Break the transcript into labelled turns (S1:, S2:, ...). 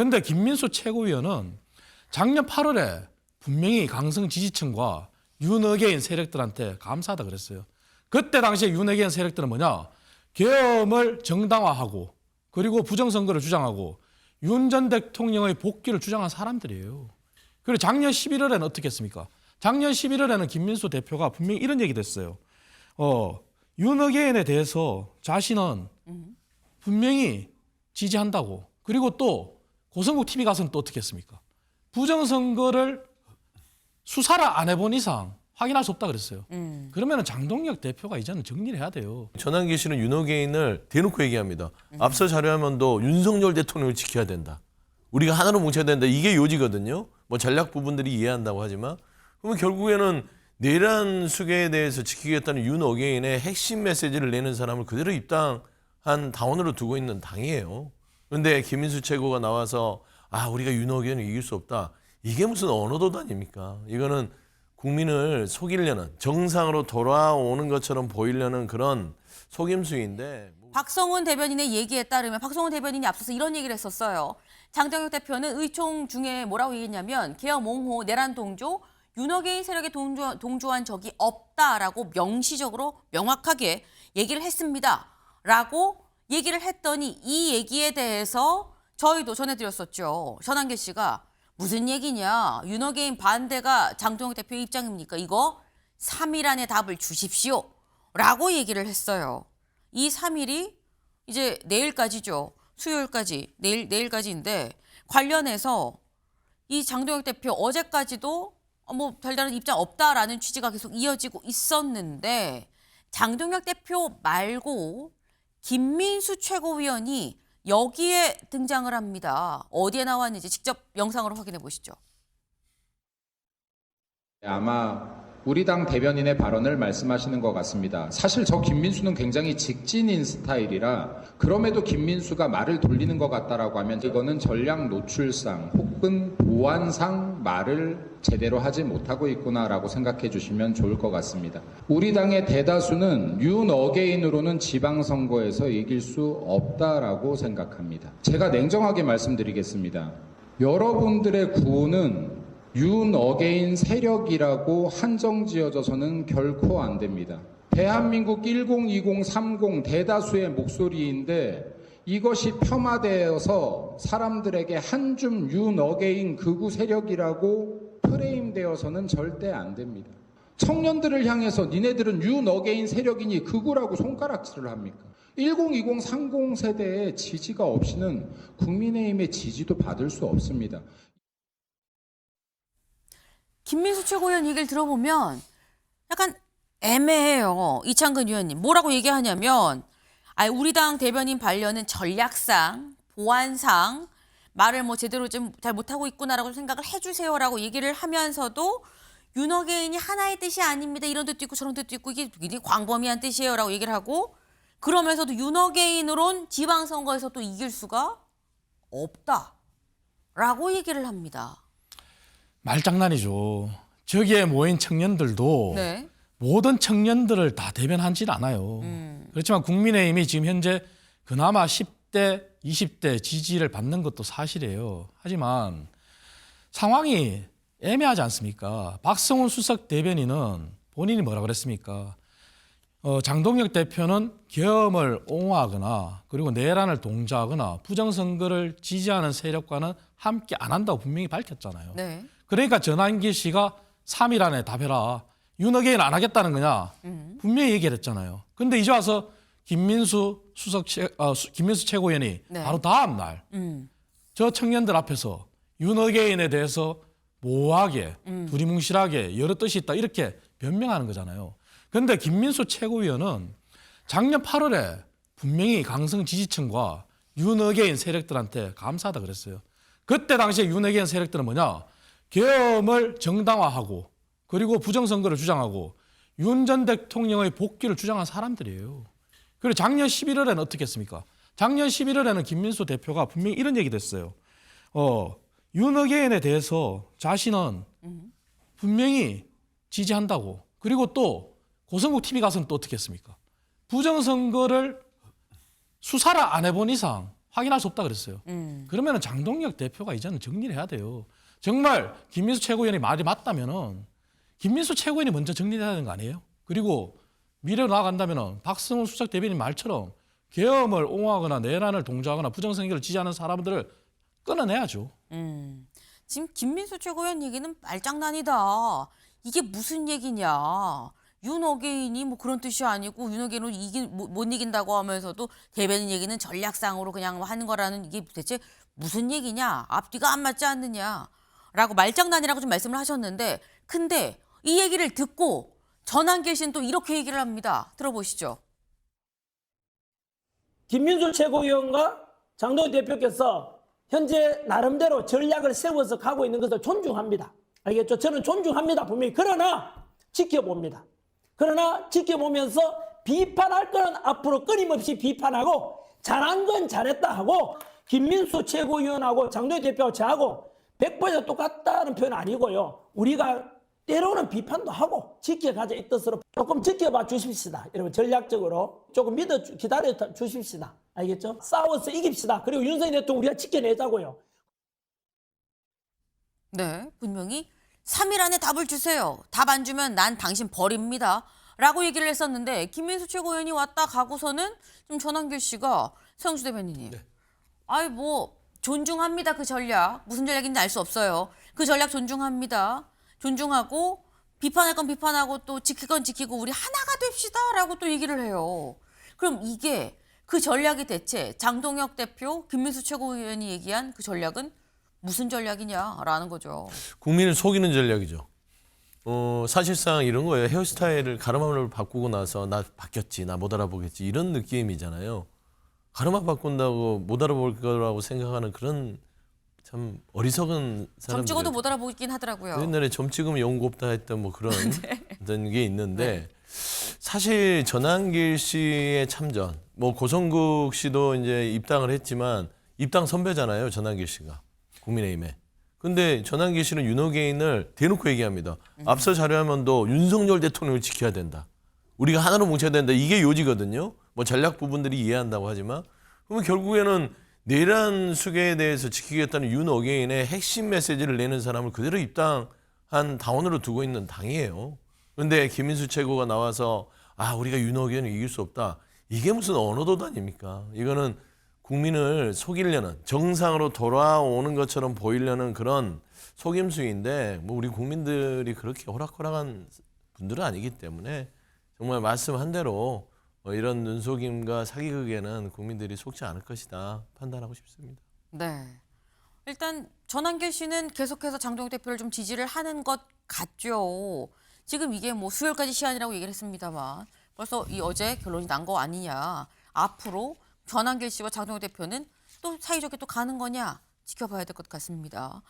S1: 그런데 김민수 최고위원은 작년 8월에 분명히 강성 지지층과 윤어게인 세력들한테 감사하다 그랬어요. 그때 당시에 윤어게인 세력들은 뭐냐? 계엄을 정당화하고 그리고 부정선거를 주장하고 윤 전 대통령의 복귀를 주장한 사람들이에요. 그리고 작년 11월에는 어떻게 했습니까? 작년 11월에는 김민수 대표가 분명히 이런 얘기도 했어요. 윤어게인에 대해서 자신은 분명히 지지한다고. 그리고 또 고성국 TV 가서는 또 어떻게 했습니까? 부정선거를 수사를 안 해본 이상 확인할 수 없다 그랬어요. 그러면 장동혁 대표가 이제는 정리를 해야 돼요.
S2: 전환기 씨는 윤어게인을 대놓고 얘기합니다. 앞서 자료화면도 윤석열 대통령을 지켜야 된다. 우리가 하나로 뭉쳐야 된다. 이게 요지거든요. 뭐 전략 부분들이 이해한다고 하지만 그러면 결국에는 내란 수계에 대해서 지키겠다는 윤어게인의 핵심 메시지를 내는 사람을 그대로 입당한 당원으로 두고 있는 당이에요. 그런데 김민수 최고가 나와서 우리가 윤어게인을 이길 수 없다. 이게 무슨 언어도단입니까? 이거는 국민을 속이려는, 정상으로 돌아오는 것처럼 보이려는 그런 속임수인데.
S3: 박성훈 대변인의 얘기에 따르면 박성훈 대변인이 앞서서 이런 얘기를 했었어요. 장동혁 대표는 의총 중에 뭐라고 얘기했냐면 계엄 옹호, 내란 동조, 윤어게인 세력에 동조한 적이 없다라고 명시적으로 명확하게 얘기를 했습니다. 라고 얘기를 했더니 이 얘기에 대해서 저희도 전해드렸었죠. 전한계 씨가 무슨 얘기냐. 윤어게인 반대가 장동혁 대표의 입장입니까? 이거 3일 안에 답을 주십시오. 라고 얘기를 했어요. 이 3일이 이제 내일까지죠. 수요일까지, 내일까지인데 관련해서 이 장동혁 대표 어제까지도 뭐 별다른 입장 없다라는 취지가 계속 이어지고 있었는데 장동혁 대표 말고 김민수 최고위원이 여기에 등장을 합니다. 어디에 나왔는지 직접 영상으로 확인해 보시죠.
S4: 아마 우리 당 대변인의 발언을 말씀하시는 것 같습니다. 사실 저 김민수는 굉장히 직진인 스타일이라 그럼에도 김민수가 말을 돌리는 것 같다라고 하면 이거는 전략 노출상 혹은 보안상 말을 제대로 하지 못하고 있구나라고 생각해 주시면 좋을 것 같습니다. 우리 당의 대다수는 윤어게인으로는 지방선거에서 이길 수 없다라고 생각합니다. 제가 냉정하게 말씀드리겠습니다. 여러분들의 구호는 윤어게인 세력이라고 한정지어져서는 결코 안 됩니다. 대한민국 1020, 30 대다수의 목소리인데 이것이 폄하되어서 사람들에게 한줌 윤어게인 극우 세력이라고 프레임되어서는 절대 안 됩니다. 청년들을 향해서 니네들은 윤어게인 세력이니 극우라고 손가락질을 합니까? 1020, 30 세대의 지지가 없이는 국민의힘의 지지도 받을 수 없습니다.
S3: 김민수 최고위원 얘기를 들어보면 약간 애매해요. 이창근 의원님 뭐라고 얘기하냐면 우리 당 대변인 반려는 전략상, 보안상 말을 뭐 제대로 좀 잘 못하고 있구나라고 생각을 해주세요라고 얘기를 하면서도 윤어게인이 하나의 뜻이 아닙니다. 이런 뜻도 있고 저런 뜻도 있고 이게 광범위한 뜻이에요라고 얘기를 하고 그러면서도 윤어게인으론 지방선거에서 또 이길 수가 없다라고 얘기를 합니다.
S1: 말장난이죠. 저기에 모인 청년들도
S3: 네.
S1: 모든 청년들을 다 대변하지는 않아요. 그렇지만 국민의힘이 지금 현재 그나마 10대, 20대 지지를 받는 것도 사실이에요. 하지만 상황이 애매하지 않습니까? 박성훈 수석 대변인은 본인이 뭐라 그랬습니까? 장동혁 대표는 계엄을 옹호하거나 그리고 내란을 동조하거나 부정선거를 지지하는 세력과는 함께 안 한다고 분명히 밝혔잖아요.
S3: 네.
S1: 그러니까 전환기 씨가 3일 안에 답해라. 윤어게인 안 하겠다는 거냐. 분명히 얘기를 했잖아요. 근데 이제 와서 김민수 최고위원이
S3: 네.
S1: 바로 다음 날 저 청년들 앞에서 윤어게인에 대해서 모호하게 두리뭉실하게 여러 뜻이 있다 이렇게 변명하는 거잖아요. 그런데 김민수 최고위원은 작년 8월에 분명히 강성 지지층과 윤어게인 세력들한테 감사하다 그랬어요. 그때 당시에 윤어게인 세력들은 뭐냐? 계엄을 정당화하고 그리고 부정선거를 주장하고 윤 전 대통령의 복귀를 주장한 사람들이에요. 그리고 작년 11월에는 어떻게 했습니까? 작년 11월에는 김민수 대표가 분명히 이런 얘기도 했어요. 윤어게인에 대해서 자신은 분명히 지지한다고. 그리고 또 고성국 TV 가서는 또 어떻게 했습니까? 부정선거를 수사를 안 해본 이상 확인할 수 없다 그랬어요. 그러면은 장동혁 대표가 이제는 정리를 해야 돼요. 정말 김민수 최고위원이 말이 맞다면은 김민수 최고위원이 먼저 정리해야 되는 거 아니에요? 그리고 미래로 나아간다면은 박성훈 수석 대변인 말처럼 계엄을 옹호하거나 내란을 동조하거나 부정선거를 지지하는 사람들을 끊어내야죠.
S3: 지금 김민수 최고위원 얘기는 말장난이다. 이게 무슨 얘기냐. 윤어게인이 뭐 그런 뜻이 아니고 윤어게인으로 못 이긴다고 하면서도 대변인 얘기는 전략상으로 그냥 하는 거라는 이게 대체 무슨 얘기냐. 앞뒤가 안 맞지 않느냐라고 말장난이라고 좀 말씀을 하셨는데 근데 이 얘기를 듣고 전한길 씨는 또 이렇게 얘기를 합니다. 들어보시죠.
S5: 김민수 최고위원과 장동혁 대표께서 현재 나름대로 전략을 세워서 가고 있는 것을 존중합니다. 알겠죠? 저는 존중합니다. 분명히. 그러나 지켜봅니다. 그러나 지켜보면서 비판할 거는 앞으로 끊임없이 비판하고 잘한 건 잘했다 하고 김민수 최고위원하고 장동혁 대표하고 저하고 100% 똑같다는 표현은 아니고요. 우리가 때로는 비판도 하고 지켜가자 이 뜻으로 조금 지켜봐 주십시다. 여러분 전략적으로 조금 기다려 주십시다. 알겠죠? 싸워서 이깁시다. 그리고 윤석열 대통령 우리가 지켜내자고요.
S3: 네, 분명히 3일 안에 답을 주세요. 답 안 주면 난 당신 버립니다. 라고 얘기를 했었는데 김민수 최고위원이 왔다 가고서는 좀 전한길 씨가 서영수 대변인님. 아이 뭐 존중합니다. 그 전략. 무슨 전략인지 알 수 없어요. 그 전략 존중합니다. 존중하고 비판할 건 비판하고 또 지킬 건 지키고 우리 하나가 됩시다. 라고 또 얘기를 해요. 그럼 이게 그 전략이 대체 장동혁 대표, 김민수 최고위원이 얘기한 그 전략은 무슨 전략이냐라는 거죠.
S2: 국민을 속이는 전략이죠. 사실상 이런 거예요. 헤어스타일을 가르마를 바꾸고 나서 나 바뀌었지, 나 못 알아보겠지 이런 느낌이잖아요. 가르마 바꾼다고 못 알아볼 거라고 생각하는 그런 참 어리석은 사람들.
S3: 점 찍어도 못 알아보긴 하더라고요.
S2: 옛날에 점 찍으면 영 곱다 했던 뭐 그런 어떤 게 있는데 사실 전한길 씨의 참전, 뭐 고성국 씨도 이제 입당을 했지만 입당 선배잖아요, 전한길 씨가 국민의힘에. 근데 전한길 씨는 윤호개인을 대놓고 얘기합니다. 앞서 자료화면도 윤석열 대통령을 지켜야 된다. 우리가 하나로 뭉쳐야 된다. 이게 요지거든요. 뭐 전략 부분들이 이해한다고 하지만 그러면 결국에는 내란 수계에 대해서 지키겠다는 윤어게인의 핵심 메시지를 내는 사람을 그대로 입당한 당원으로 두고 있는 당이에요. 그런데 김민수 최고가 나와서 우리가 윤어게인을 이길 수 없다. 이게 무슨 언어도단입니까? 이거는 국민을 속이려는 정상으로 돌아오는 것처럼 보이려는 그런 속임수인데 뭐 우리 국민들이 그렇게 호락호락한 분들은 아니기 때문에 정말 말씀한 대로 이런 눈속임과 사기극에는 국민들이 속지 않을 것이다 판단하고 싶습니다.
S3: 네. 일단 전한길 씨는 계속해서 장동혁 대표를 좀 지지를 하는 것 같죠. 지금 이게 뭐 수요일까지 시한이라고 얘기를 했습니다만 벌써 이 어제 결론이 난 거 아니냐. 앞으로 전한길 씨와 장동혁 대표는 또 사이좋게 또 가는 거냐 지켜봐야 될 것 같습니다.